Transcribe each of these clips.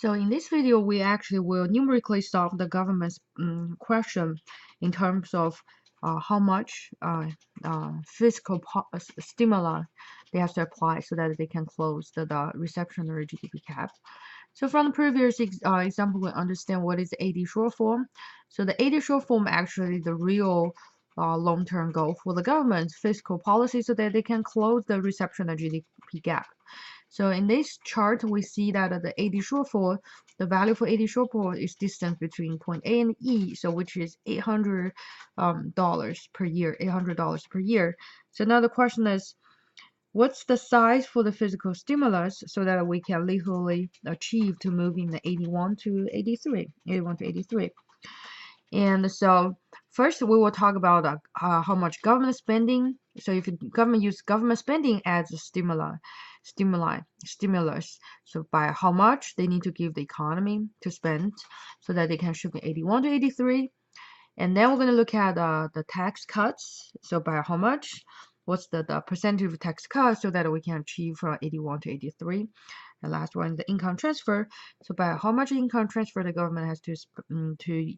So in this video, we actually will numerically solve the government's question in terms of how much fiscal stimuli they have to apply so that they can close the recessionary GDP gap. So from the previous example, we understand what is the AD short form. So the AD short form actually the real long-term goal for the government's fiscal policy so that they can close the recessionary GDP gap. So in this chart, we see that the AD shortfall, the value for AD shortfall is distance between point A and E, so which is $800 per year, $800 per year. So now the question is, what's the size for the physical stimulus so that we can literally achieve to move in the 81 to 83, 81 to 83. And so first we will talk about how much government spending. So if government use government spending as a stimulus, so by how much they need to give the economy to spend so that they can shift from 81 to 83. And then we're going to look at the tax cuts. So by how much, what's the percentage of tax cuts so that we can achieve from 81 to 83. The last one is the income transfer. So by how much income transfer the government has to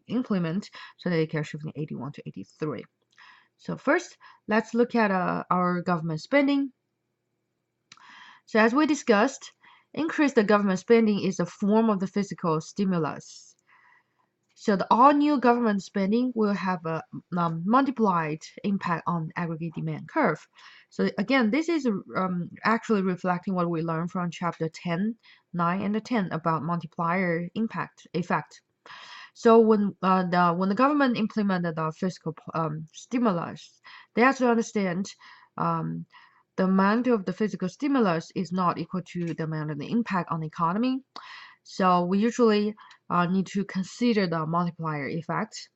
implement so that they can shift from 81 to 83. So first, let's look at our government spending. So as we discussed, increase the government spending is a form of the fiscal stimulus. So the all new government spending will have a multiplied impact on aggregate demand curve. So again, this is actually reflecting what we learned from chapter 10, 9, and 10 about multiplier effect. So when the government implemented the fiscal stimulus, they have to understand the amount of the fiscal stimulus is not equal to the amount of the impact on the economy. So we usually need to consider the multiplier effect.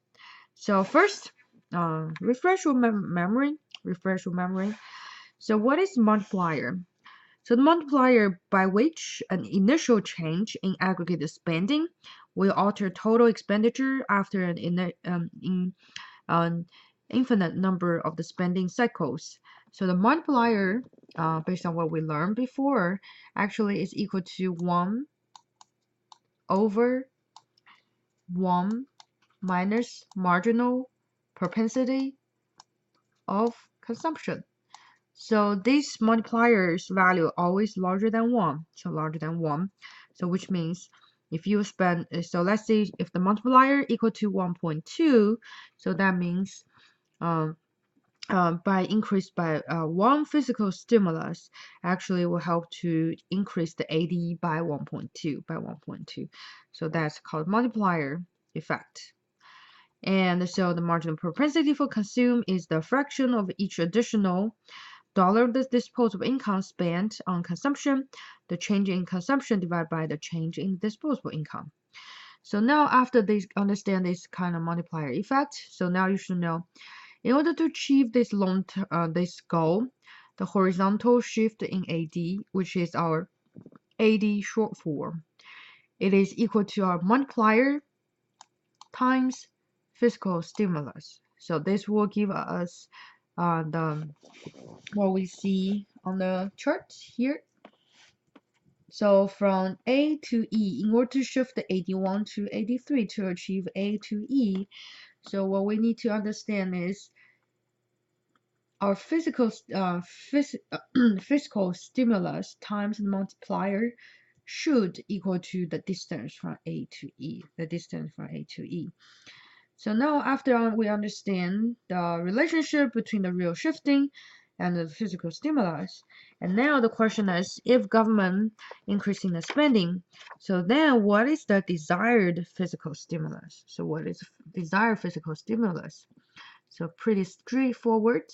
So first, refresh your memory. So what is multiplier? So the multiplier by which an initial change in aggregate spending will alter total expenditure after an infinite number of the spending cycles. So the multiplier, based on what we learned before, actually is equal to 1 over 1 minus marginal propensity of consumption. So this multiplier's value always larger than 1. So larger than 1. So which means if you spend, so let's say if the multiplier equal to 1.2, so that means by increase by one physical stimulus actually will help to increase the AD by 1.2. So that's called multiplier effect. And so the marginal propensity for consume is the fraction of each additional dollar of the disposable income spent on consumption, the change in consumption divided by the change in disposable income. So now after they understand this kind of multiplier effect, so now you should know in order to achieve this this goal, the horizontal shift in AD, which is our AD short form, it is equal to our multiplier times fiscal stimulus. So this will give us what we see on the chart here. So from A to E, in order to shift the 81 to 83 to achieve A to E, so what we need to understand is our fiscal stimulus times the multiplier should equal to the distance from A to E, So now after we understand the relationship between the real shifting and the physical stimulus, and now the question is, if government increasing the spending, so then what is the desired physical stimulus? So what is desired physical stimulus? So pretty straightforward.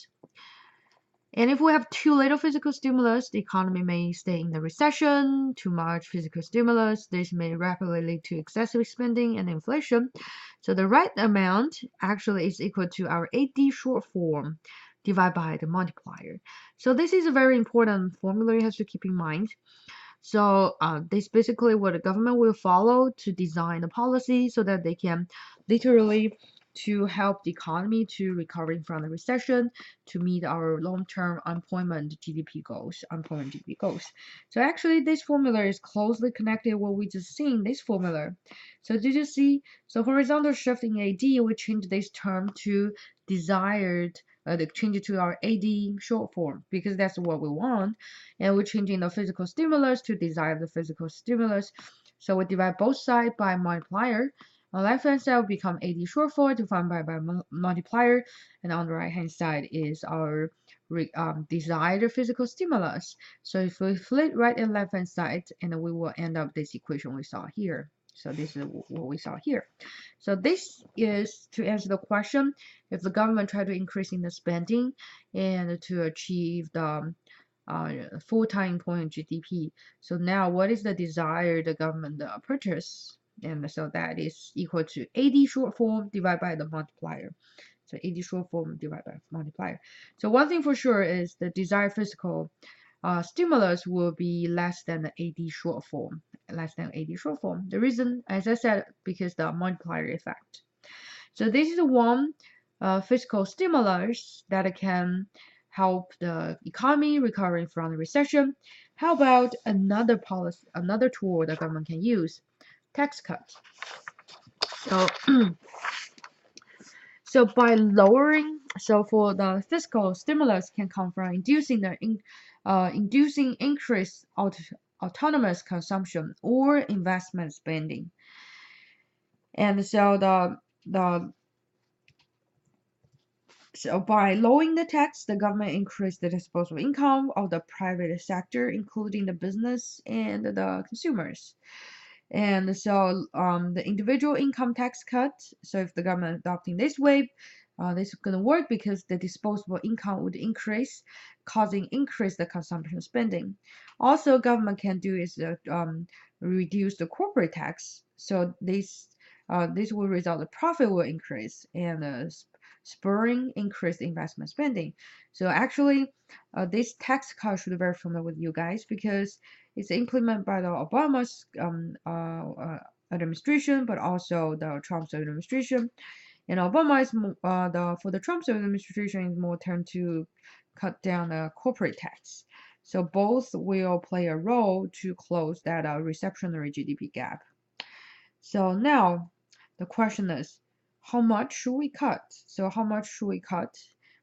And if we have too little physical stimulus, the economy may stay in the recession. Too much physical stimulus, this may rapidly lead to excessive spending and inflation. So the right amount actually is equal to our AD short form divided by the multiplier. So this is a very important formula you have to keep in mind. So this basically what the government will follow to design the policy so that they can literally to help the economy to recovering from the recession to meet our long-term unemployment GDP goals. So actually, this formula is closely connected to what we just seen. This formula. So did you see? So horizontal shift in AD, we change this term to desired. Change it to our AD short form because that's what we want, and we're changing the physical stimulus to desired the physical stimulus. So we divide both sides by multiplier. On the left hand side will become AD short form defined by multiplier, and on the right hand side is our desired physical stimulus. So if we flip right and left hand side, and then we will end up this equation we saw here. So this is what we saw here. So this is to answer the question, if the government try to increase in the spending and to achieve the full-time point GDP. So now what is the desired government purchase? And so that is equal to AD short form divided by the multiplier. So AD short form divided by multiplier. So one thing for sure is the desired fiscal stimulus will be less than the AD short form. The reason, as I said, because the multiplier effect. So this is one fiscal stimulus that can help the economy recovering from the recession. How about another policy, another tool the government can use? Tax cut. So so by lowering, so for the fiscal stimulus can come from inducing increased autonomous consumption or investment spending. And so so by lowering the tax, the government increased the disposable income of the private sector, including the business and the consumers. And so the individual income tax cut, so if the government adopting this way, this is going to work because the disposable income would increase, causing increase the consumption spending. Also, government can do is reduce the corporate tax. So this will result the profit will increase and spurring increased investment spending. So actually, this tax cut should be very familiar with you guys because it's implemented by the Obama's administration, but also the Trump's administration. And Obama is for the Trump's administration is more turned to cut down the corporate tax. So both will play a role to close that recessionary GDP gap. So now the question is, how much should we cut? So how much should we cut?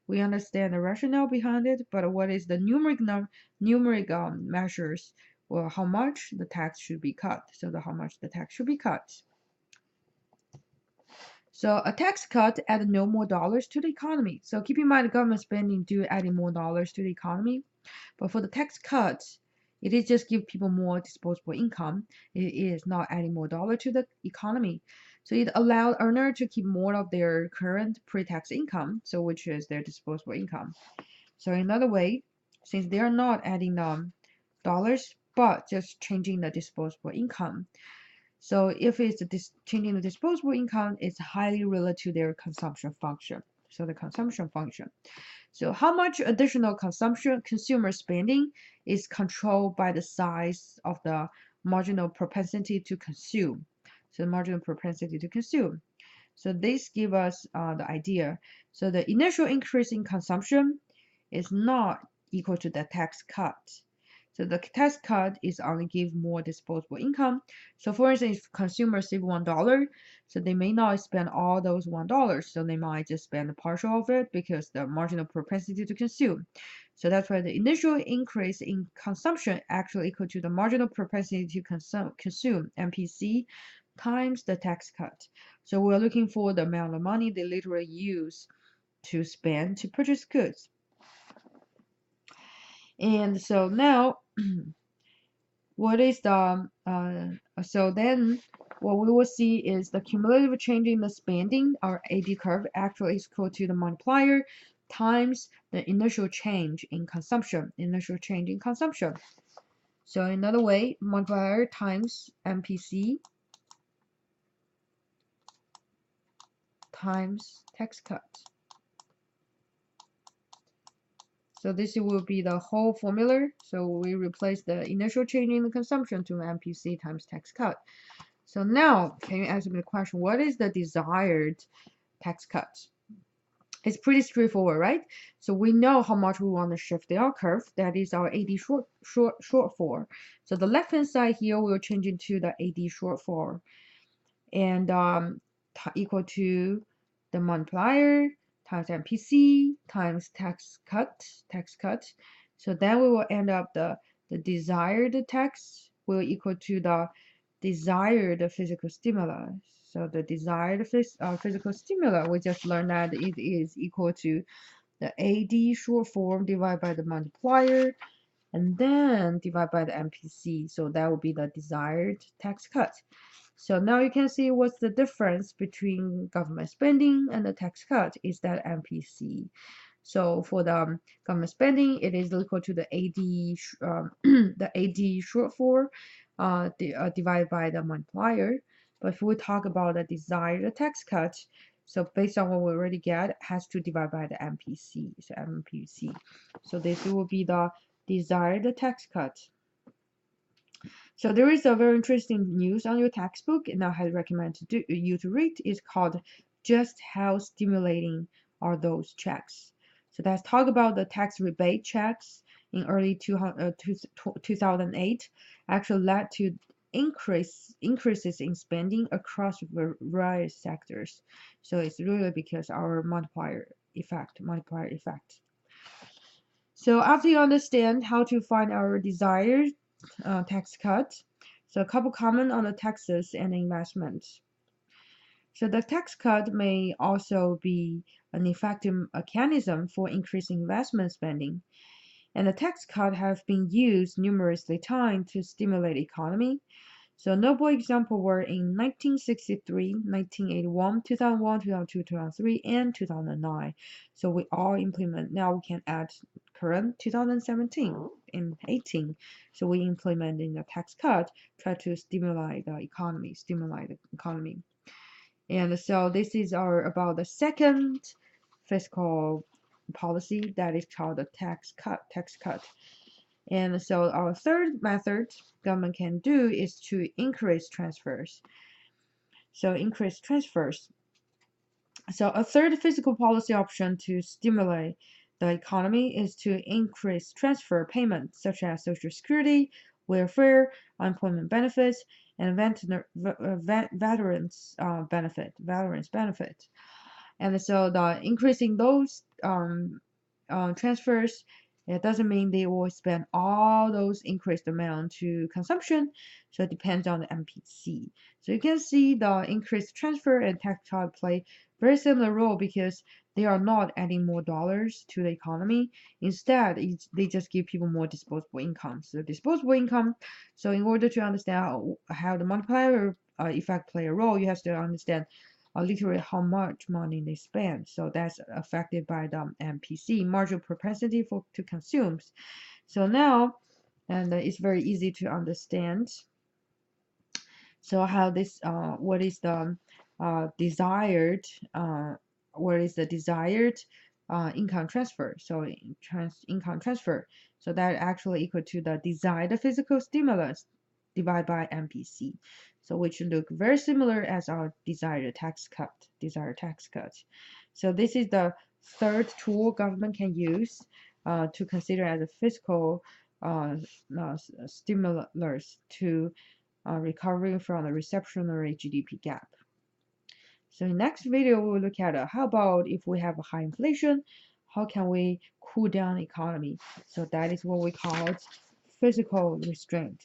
We understand the rationale behind it, but what is the numeric measures? Well, how much the tax should be cut? So how much the tax should be cut? So a tax cut add no more dollars to the economy. So keep in mind the government spending do adding more dollars to the economy, but for the tax cut, it is just give people more disposable income. It is not adding more dollar to the economy. So it allowed earner to keep more of their current pre-tax income, so which is their disposable income. So in another way, since they are not adding dollars, but just changing the disposable income. So if it's changing the disposable income, it's highly related to their consumption function. So the consumption function. So how much additional consumer spending is controlled by the size of the marginal propensity to consume. So the marginal propensity to consume. So this gives us the idea. So the initial increase in consumption is not equal to the tax cut. So the tax cut is only give more disposable income. So for instance, if consumers save $1, so they may not spend all those $1. So they might just spend a partial of it because the marginal propensity to consume. So that's why the initial increase in consumption actually equal to the marginal propensity to consume, MPC, times the tax cut. So we're looking for the amount of money they literally use to spend to purchase goods. And so now, what is the so then what we will see is the cumulative change in the spending, our AD curve, actually is equal to the multiplier times the initial change in consumption. So another way, multiplier times MPC times tax cut. So this will be the whole formula. So we replace the initial change in the consumption to MPC times tax cut. So now, can you answer me the question, what is the desired tax cuts. It's pretty straightforward, right? So we know how much we want to shift the R curve. That is our AD shortfall. So the left-hand side here will change into the AD shortfall, and equal to the multiplier times MPC times tax cut. So then we will end up the desired tax will equal to the desired physical stimulus. So the desired physical stimulus, we just learned that it is equal to the AD short form divided by the multiplier and then divided by the MPC. So that will be the desired tax cut. So now you can see what's the difference between government spending and the tax cut is that MPC. So for the government spending, it is equal to the AD the AD shortfall divided by the multiplier. But if we talk about the desired tax cut, so based on what we already get, it has to divide by the MPC. So MPC. So this will be the desired tax cut. So there is a very interesting news on your textbook, and I highly recommend you to read. It's called "Just How Stimulating Are Those Checks?" So let's talk about the tax rebate checks in early 2008 actually led to increases in spending across various sectors. So it's really because our multiplier effect. So after you understand how to find our desired tax cut, so a couple comment on the taxes and investments. So the tax cut may also be an effective mechanism for increasing investment spending, and the tax cut have been used numerous times to stimulate the economy. So notable examples were in 1963, 1981, 2001, 2002, 2003, and 2009. So we all implement. Now we can add current 2017 and 18. So we implement in the tax cut, try to stimulate the economy, And so this is about the second fiscal policy that is called the tax cut. And so our third method government can do is to increase transfers. So increase transfers. So a third fiscal policy option to stimulate the economy is to increase transfer payments such as Social Security, welfare, unemployment benefits, and veterans benefit. And so the increasing those transfers, it doesn't mean they will spend all those increased amount to consumption. So it depends on the MPC. So you can see the increased transfer and tax cut play very similar role because they are not adding more dollars to the economy. Instead, they just give people more disposable income. So disposable income. So in order to understand how the multiplier effect play a role, you have to understand literally how much money they spend. So that's affected by the MPC, marginal propensity to consume. So now, and it's very easy to understand. So how this, what is the desired income transfer? So income transfer. So that actually equal to the desired physical stimulus divided by MPC. So which look very similar as our desired tax cut. So this is the third tool government can use to consider as a fiscal stimulus to recovering from the recessionary GDP gap. So in next video, we will look at how about if we have a high inflation, how can we cool down the economy? So that is what we call fiscal restraint.